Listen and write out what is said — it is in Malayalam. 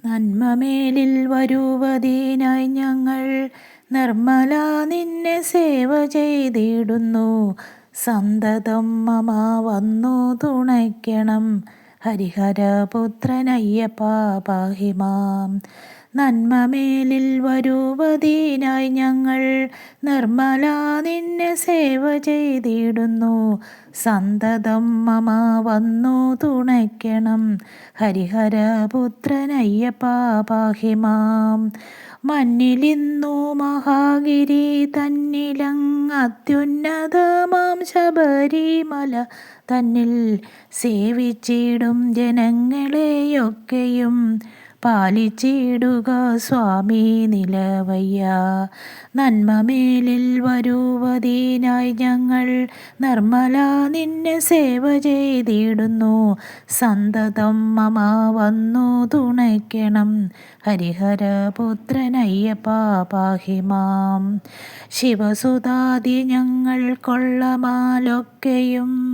നന്മമേലിൽ വരുവതിനായി ഞങ്ങൾ നിർമ്മല നിന്നെ സേവ ചെയ്തിടുന്നു. സന്തതം മമ വന്നു തുണയ്ക്കണം. ഹരിഹരപുത്രനയ്യപ്പ പാഹി മാം. നന്മമേലിൽ വരുവതിനായി ഞങ്ങൾ നിർമ്മല നിന്നെ സേവ ചെയ്തിടുന്നു. സന്തതം മമ വന്നു തുണയ്ക്കണം. ഹരിഹരപുത്രനയ്യപ്പ പാഹി മാം. മന്നിലിന്നു മഹാഗിരി തന്നിലങ്ങ് അത്യുന്നതമാം ശബരിമല തന്നിൽ സേവിച്ചിടും ജനങ്ങളെയൊക്കെയും പാലിച്ചിടുക സ്വാമി നിലവയ്യ. നന്മമേലിൽ വരുവതിനായി ഞങ്ങൾ നിർമ്മല നിന്നെ സേവ ചെയ്തിടുന്നു. സന്തതം മമ വന്നു തുണയ്ക്കണം. ഹരിഹരപുത്രനയ്യപ്പ പാഹി മാം. ശിവസുതാദി ഞങ്ങൾ കൊള്ളമാലൊക്കെയും